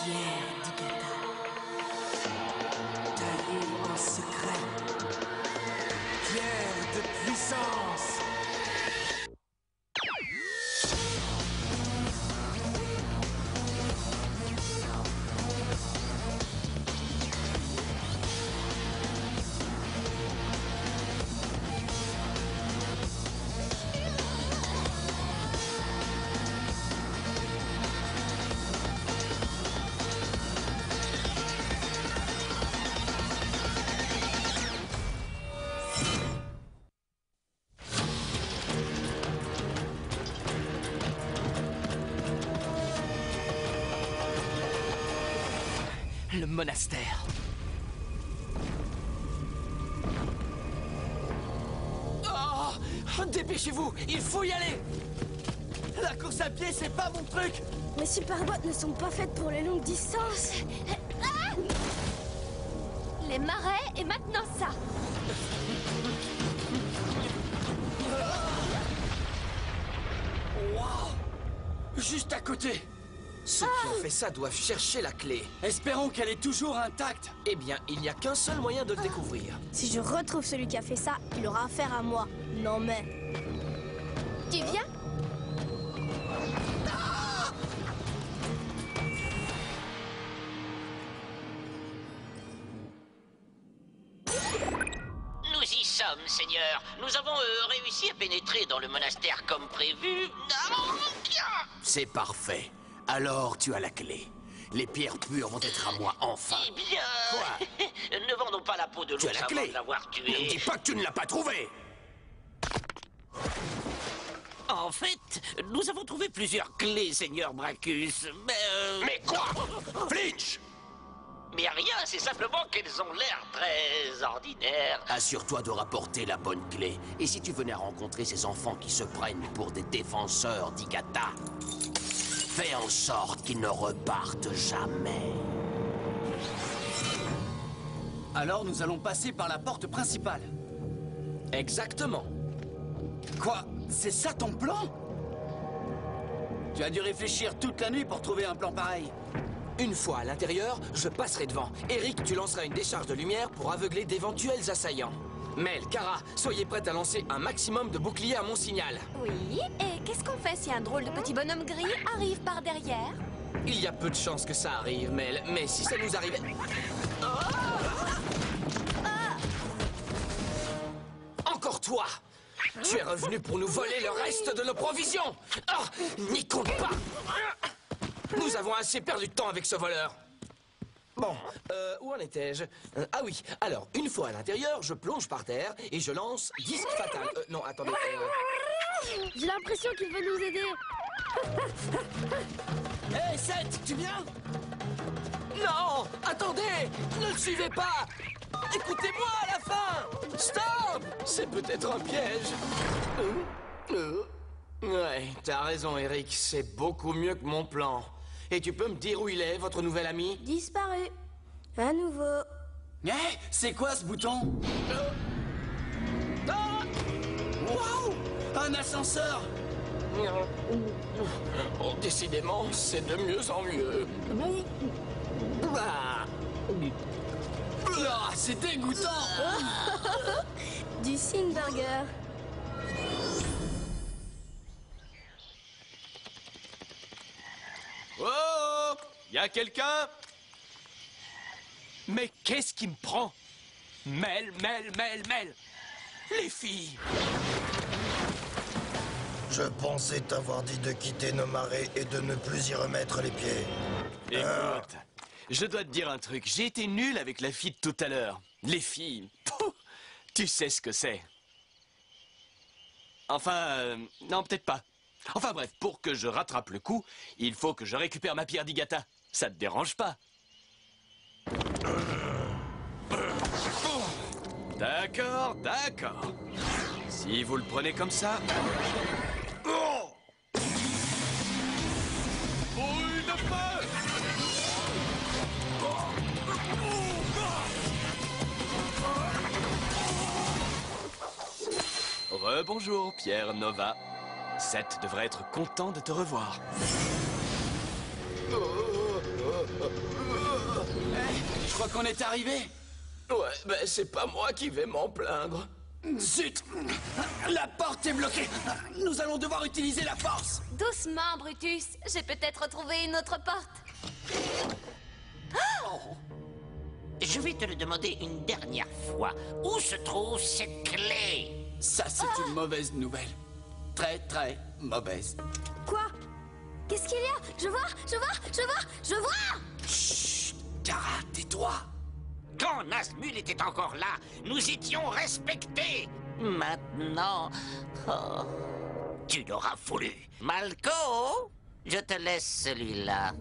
pierre d'Igata, taillée en secret, pierre de puissance. Le monastère. Oh, dépêchez-vous, il faut y aller. La course à pied, c'est pas mon truc. Les superbottes ne sont pas faites pour les longues distances. Ah, les marais et maintenant ça. Wow. Juste à côté. Ceux qui ont fait ça doivent chercher la clé. Espérons qu'elle est toujours intacte. Eh bien, il n'y a qu'un seul moyen de le découvrir. Si je retrouve celui qui a fait ça, il aura affaire à moi. Non mais... Tu viens? Nous y sommes, Seigneur. Nous avons réussi à pénétrer dans le monastère comme prévu. C'est parfait. Alors tu as la clé. Les pierres pures vont être à moi enfin. Eh bien... Quoi? Ne vendons pas la peau de Tu as l'ours la avant clé. de l'avoir Ne tué. me dis pas que tu ne l'as pas trouvée. En fait, nous avons trouvé plusieurs clés, Seigneur Bracus. Mais quoi? Flinch! Mais rien, c'est simplement qu'elles ont l'air très ordinaires. Assure-toi de rapporter la bonne clé. Et si tu venais à rencontrer ces enfants qui se prennent pour des défenseurs d'Igata, fais en sorte qu'ils ne repartent jamais. Alors nous allons passer par la porte principale. Exactement. Quoi? C'est ça ton plan? Tu as dû réfléchir toute la nuit pour trouver un plan pareil. Une fois à l'intérieur, je passerai devant. Eric, tu lanceras une décharge de lumière pour aveugler d'éventuels assaillants. Mel, Kara, soyez prêtes à lancer un maximum de boucliers à mon signal. Oui, et qu'est-ce qu'on fait si un drôle de petit bonhomme gris arrive par derrière? Il y a peu de chances que ça arrive, Mel, mais si ça nous arrivait... Encore toi! Tu es revenu pour nous voler le reste de nos provisions! N'y compte pas! Nous avons assez perdu de temps avec ce voleur. Bon, où en étais-je? Ah oui, alors, une fois à l'intérieur, je plonge par terre et je lance disque fatal. Non, attendez. J'ai l'impression qu'il veut nous aider. Hé, Seth, tu viens? Non! Attendez! Ne le suivez pas! Écoutez-moi à la fin! Stop! C'est peut-être un piège. Ouais, t'as raison, Eric. C'est beaucoup mieux que mon plan. Et tu peux me dire où il est, votre nouvel ami? Disparu. À nouveau. Hé, c'est quoi ce bouton? Ah! Waouh! Un ascenseur! Oh, décidément, c'est de mieux en mieux. Ah! Ah, c'est dégoûtant! Du Sinburger. Oh! Y a quelqu'un? Mais qu'est-ce qui me prend? Mel! Les filles! Je pensais t'avoir dit de quitter nos marais et de ne plus y remettre les pieds. Écoute, je dois te dire un truc. J'ai été nul avec la fille de tout à l'heure. Les filles, pouf, tu sais ce que c'est. Enfin, non, peut-être pas. Enfin bref, pour que je rattrape le coup, il faut que je récupère ma pierre d'Igata. Ça te dérange pas? D'accord. Si vous le prenez comme ça... Bouille de feu! Rebonjour, Pierre Nova. Seth devrait être content de te revoir. Je crois qu'on est arrivé. Ouais, ben c'est pas moi qui vais m'en plaindre. Zut! La porte est bloquée. Nous allons devoir utiliser la force. Doucement, Brutus. J'ai peut-être trouvé une autre porte. Je vais te le demander une dernière fois. Où se trouve cette clé? Ça, c'est une mauvaise nouvelle. Très, très mauvaise. Quoi? Qu'est-ce qu'il y a? Je vois! Chut! Kara, tais-toi. Quand Nazmul était encore là, nous étions respectés. Maintenant, oh, tu l'auras voulu. Malko, je te laisse celui-là.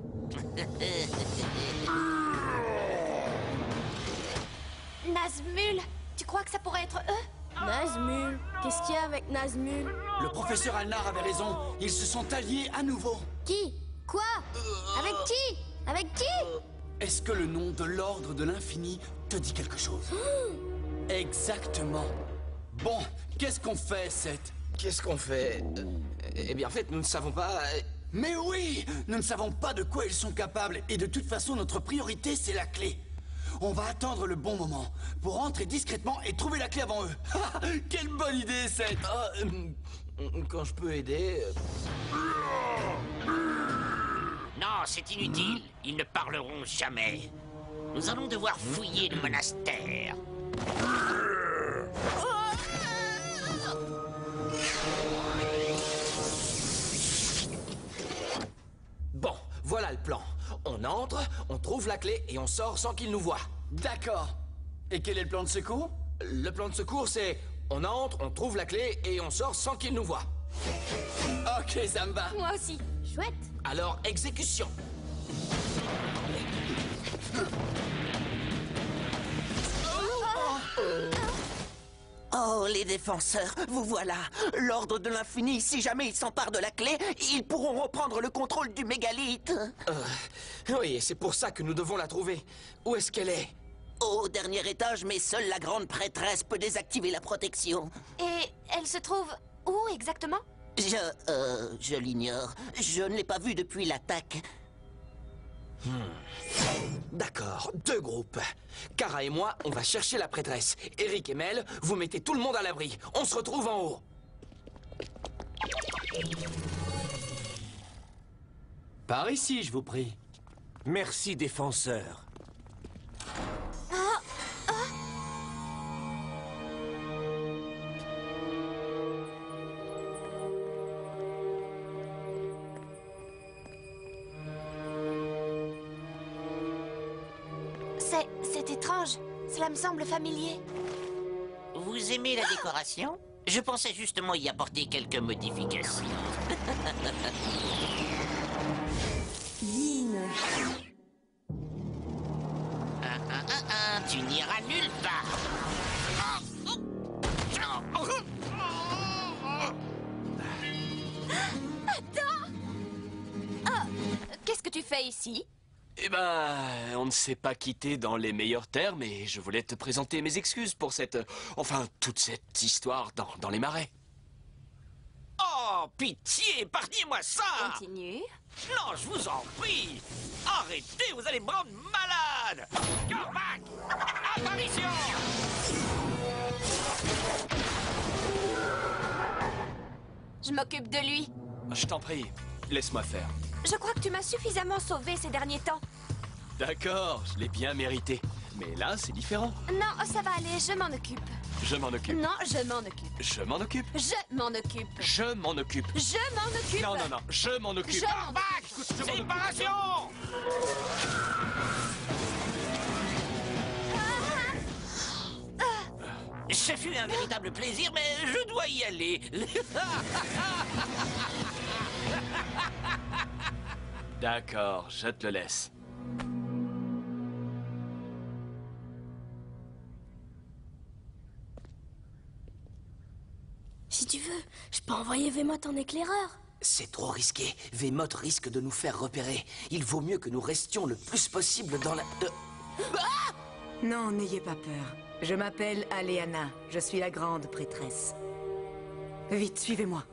Nazmul, tu crois que ça pourrait être eux? Nazmul. Qu'est-ce qu'il y a avec Nazmul? Le professeur Alnar avait raison. Ils se sont alliés à nouveau. Qui? Quoi? Avec qui? Avec qui? Est-ce que le nom de l'ordre de l'infini te dit quelque chose? Exactement. Bon, qu'est-ce qu'on fait, Seth? Qu'est-ce qu'on fait? Eh bien, en fait, nous ne savons pas... Mais oui! Nous ne savons pas de quoi ils sont capables. Et de toute façon, notre priorité, c'est la clé. On va attendre le bon moment pour rentrer discrètement et trouver la clé avant eux. Quelle bonne idée, Seth! Quand je peux aider... Non, c'est inutile. Ils ne parleront jamais. Nous allons devoir fouiller le monastère. Bon, voilà le plan. On entre, on trouve la clé et on sort sans qu'ils nous voient. D'accord. Et quel est le plan de secours? Le plan de secours, c'est... On entre, on trouve la clé et on sort sans qu'ils nous voient. Ok, ça me va. Moi aussi. Chouette. Alors, exécution. Oh, les défenseurs, vous voilà. L'ordre de l'infini, si jamais ils s'emparent de la clé, ils pourront reprendre le contrôle du mégalithe. Oui, c'est pour ça que nous devons la trouver. Où est-ce qu'elle est? Au dernier étage, mais seule la grande prêtresse peut désactiver la protection. Et elle se trouve où exactement? Je l'ignore. Je ne l'ai pas vue depuis l'attaque. D'accord, deux groupes. Kara et moi, on va chercher la prêtresse. Eric et Mel, vous mettez tout le monde à l'abri. On se retrouve en haut. Par ici, je vous prie. Merci, défenseur. C'est étrange. Cela me semble familier. Vous aimez la décoration? Je pensais justement y apporter quelques modifications. Yin. Tu n'iras nulle part. Qu'est-ce que tu fais ici? Eh ben, on ne s'est pas quitté dans les meilleurs termes et je voulais te présenter mes excuses pour cette... Enfin, toute cette histoire dans les marais. Oh, pitié, épargnez-moi ça! Continue. Non, je vous en prie! Arrêtez, vous allez me rendre malade! Cormac! Apparition! Je m'occupe de lui. Je t'en prie, laisse-moi faire. Je crois que tu m'as suffisamment sauvé ces derniers temps. D'accord, je l'ai bien mérité. Mais là, c'est différent. Non, ça va aller, je m'en occupe. Je m'en occupe. Non, je m'en occupe. Je m'en occupe. Je m'en occupe. Je m'en occupe. Je m'en occupe. Non, non, non, je m'en occupe. Je m'en Cormac! Séparation! Ce fut un véritable plaisir, mais je dois y aller. D'accord, je te le laisse. Si tu veux, je peux envoyer Vémote en éclaireur. C'est trop risqué. Vémote risque de nous faire repérer. Il vaut mieux que nous restions le plus possible dans la... Non, n'ayez pas peur. Je m'appelle Aléana. Je suis la grande prêtresse. Vite, suivez-moi.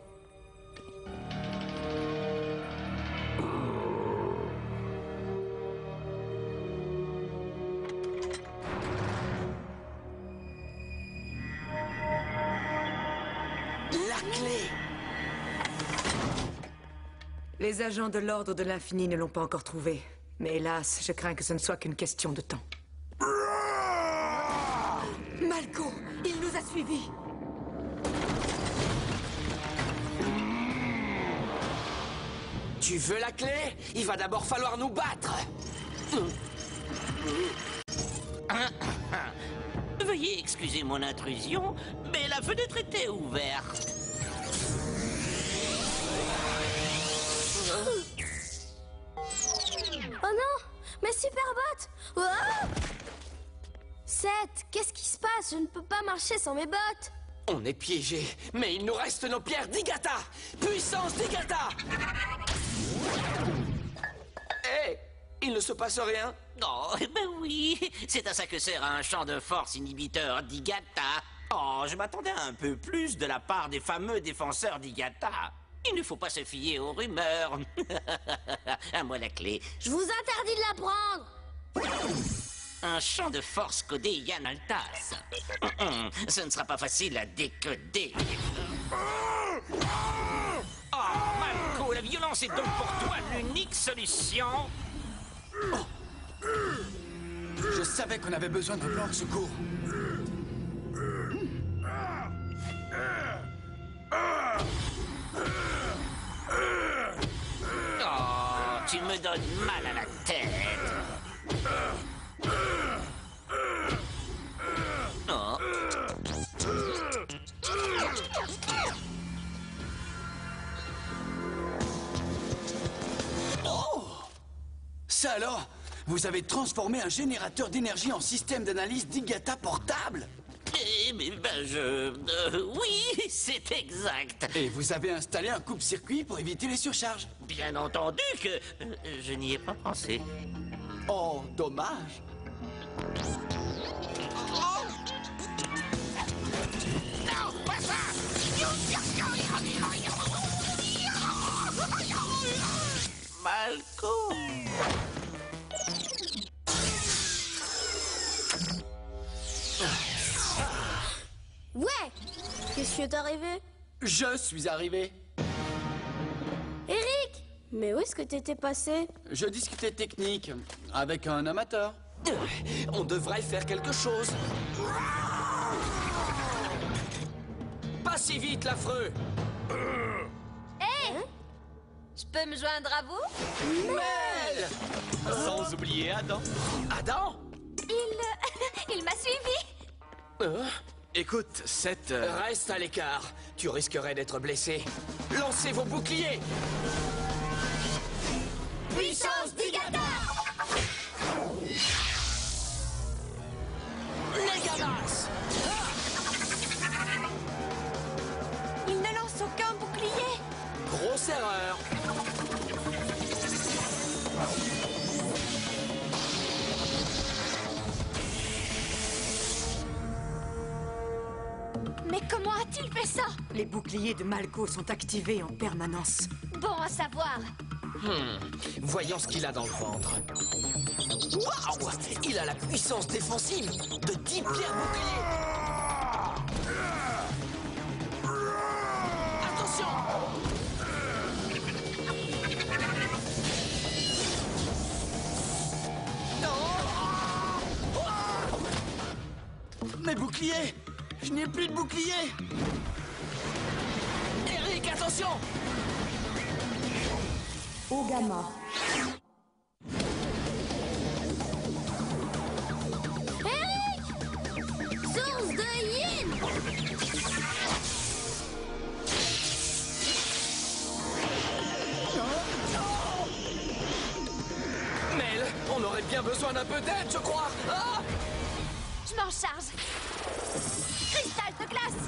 Les agents de l'Ordre de l'Infini ne l'ont pas encore trouvé. Mais hélas, je crains que ce ne soit qu'une question de temps. Malko, il nous a suivis. Tu veux la clé? Il va d'abord falloir nous battre. Veuillez excuser mon intrusion, mais la fenêtre était ouverte. Oh non, mes super bottes. Oh Seth, qu'est-ce qui se passe? Je ne peux pas marcher sans mes bottes. On est piégés, mais il nous reste nos pierres d'Igata. Puissance d'Igata. Hé, il ne se passe rien? Oh, ben oui, c'est à ça que sert un champ de force inhibiteur d'Igata. Oh, je m'attendais à un peu plus de la part des fameux défenseurs d'Igata. Il ne faut pas se fier aux rumeurs. À moi la clé. Je vous interdis de la prendre. Un champ de force codé Yann Altas. Ce ne sera pas facile à décoder. Oh, Malko, la violence est donc pour toi l'unique solution? Oh. Je savais qu'on avait besoin de plan de secours. Oh, tu me donnes mal à la tête. Oh. Oh! Ça alors? Vous avez transformé un générateur d'énergie en système d'analyse d'Igata portable? Oui, c'est exact. Et vous avez installé un coupe-circuit pour éviter les surcharges? Bien entendu que je n'y ai pas pensé. Oh, dommage. Non, pas ça! Malko! Ouais. Qu'est-ce qui est arrivé? Je suis arrivé. Eric! Mais où est-ce que t'étais passé? Je discutais technique avec un amateur. On devrait faire quelque chose. Pas si vite, l'affreux. Hé! Je peux me joindre à vous? Mel! Sans oublier Adam. Adam? Il m'a suivi. Écoute, cette... Reste à l'écart. Tu risquerais d'être blessé. Lancez vos boucliers. Puissance d'Igata! Les gamas! Il ne lance aucun bouclier. Grosse erreur. Mais comment a-t-il fait ça? Les boucliers de Malko sont activés en permanence. Bon à savoir. Voyons ce qu'il a dans le ventre. Waouh! Il a la puissance défensive de 10 pierres boucliers. Attention! Mes boucliers! Je n'ai plus de boucliers! Eric, attention! Ogama. Eric! Source de yin! Mel, on aurait bien besoin d'un peu d'aide, je crois. Ah! Je m'en charge. Cristal de glace.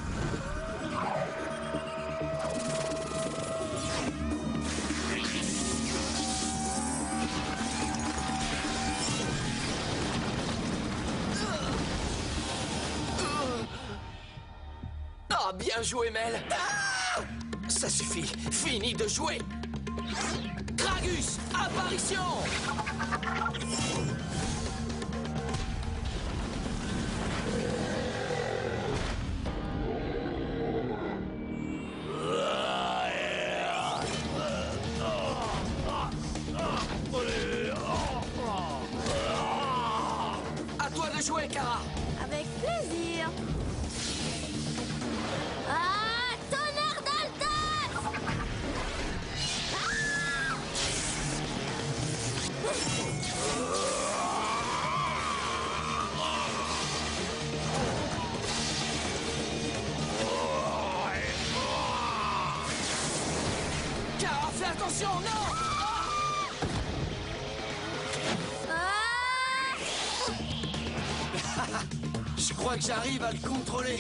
Ah, bien joué, Mel. Ah! Ça suffit. Fini de jouer. Kragus, apparition! Fais attention, non! Je crois que j'arrive à le contrôler.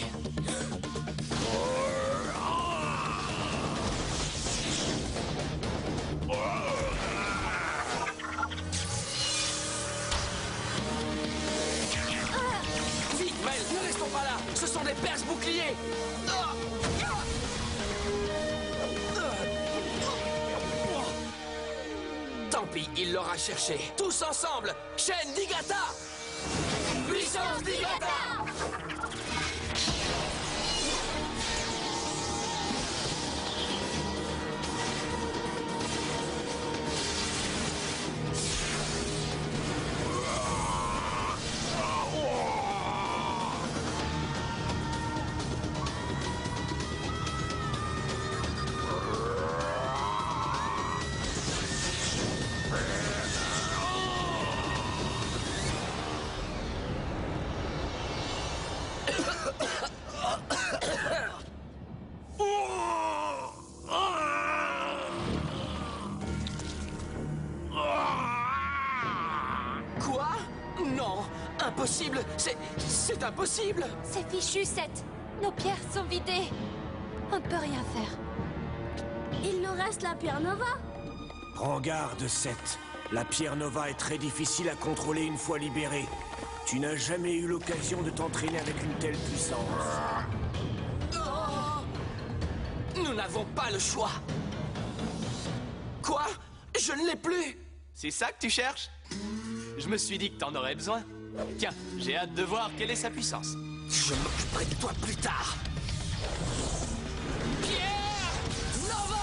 Vite, Mel, ne restons pas là! Ce sont des perches boucliers! Tant pis, il l'aura cherché. Tous ensemble, chaîne d'Igata! Puissance d'Igata! Quoi? Non, impossible! C'est impossible! C'est fichu, Seth. Nos pierres sont vidées. On ne peut rien faire. Il nous reste la pierre Nova. Prends garde, Seth. La pierre Nova est très difficile à contrôler une fois libérée. Tu n'as jamais eu l'occasion de t'entraîner avec une telle puissance. Nous n'avons pas le choix. Quoi? Je ne l'ai plus! C'est ça que tu cherches? Je me suis dit que t'en aurais besoin. Tiens, j'ai hâte de voir quelle est sa puissance. Je m'occuperai de toi plus tard. Pierre Nova!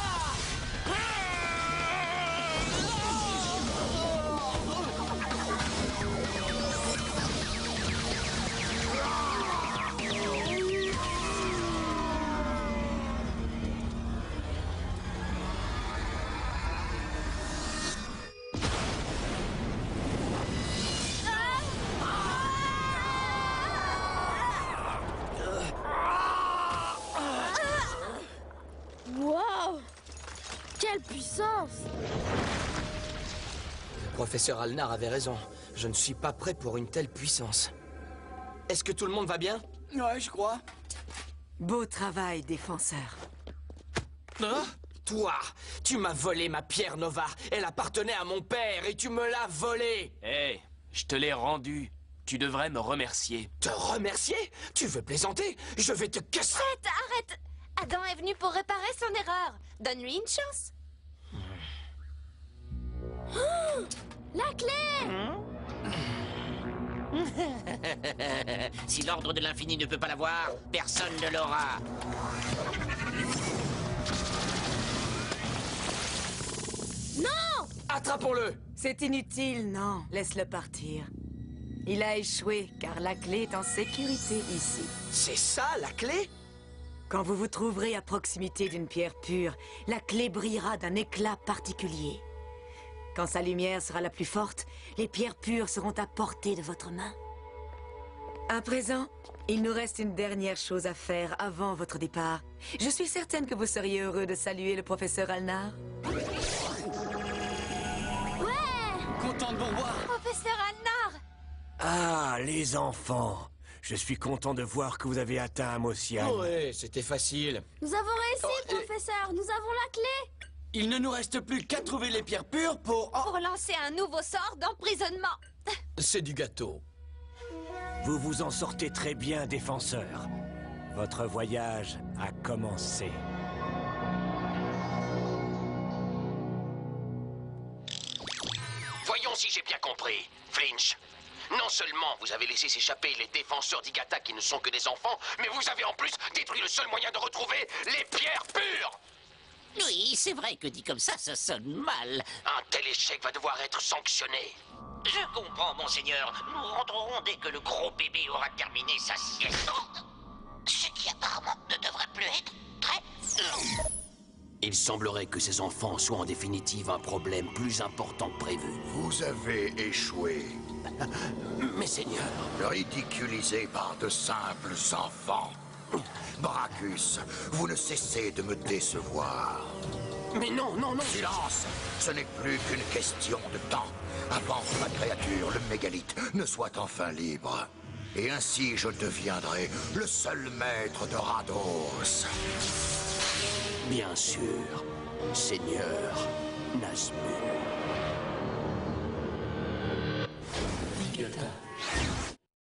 Wow! Quelle puissance! Le professeur Alnar avait raison. Je ne suis pas prêt pour une telle puissance. Est-ce que tout le monde va bien? Ouais, je crois. Beau travail, défenseur. Hein? Toi, tu m'as volé ma pierre Nova. Elle appartenait à mon père et tu me l'as volée. Hé, je te l'ai rendue. Tu devrais me remercier. Te remercier? Tu veux plaisanter? Je vais te casser. Seth, arrête! Adam est venu pour réparer son erreur. Donne-lui une chance. La clé! Si l'ordre de l'infini ne peut pas l'avoir, personne ne l'aura. Non! Attrapons-le. C'est inutile, non. Laisse-le partir. Il a échoué, car la clé est en sécurité ici. C'est ça, la clé? Quand vous vous trouverez à proximité d'une pierre pure, la clé brillera d'un éclat particulier. Quand sa lumière sera la plus forte, les pierres pures seront à portée de votre main. À présent, il nous reste une dernière chose à faire avant votre départ. Je suis certaine que vous seriez heureux de saluer le professeur Alnar. Content de vous revoir. Professeur Alnar! Ah, les enfants. Je suis content de voir que vous avez atteint Amosian. Ouais, c'était facile. Nous avons réussi, professeur. Nous avons la clé. Il ne nous reste plus qu'à trouver les pierres pures pour... Oh, Pour lancer un nouveau sort d'emprisonnement. C'est du gâteau. Vous vous en sortez très bien, défenseur. Votre voyage a commencé. Voyons si j'ai bien compris. Flinch, non seulement vous avez laissé s'échapper les défenseurs d'Igata qui ne sont que des enfants, mais vous avez en plus détruit le seul moyen de retrouver les pierres pures! Oui, c'est vrai que dit comme ça sonne mal. Un tel échec va devoir être sanctionné. Je comprends, monseigneur. Nous rentrerons dès que le gros bébé aura terminé sa sieste. Ce qui apparemment ne devrait plus être très long. Il semblerait que ces enfants soient en définitive un problème plus important que prévu. Vous avez échoué, Mais seigneur, ridiculisé par de simples enfants. Brachus, vous ne cessez de me décevoir. Mais non, non, non. Silence! Ce n'est plus qu'une question de temps avant que ma créature, le mégalithe, ne soit enfin libre. Et ainsi je deviendrai le seul maître de Rados. Bien sûr, Seigneur Nazmul.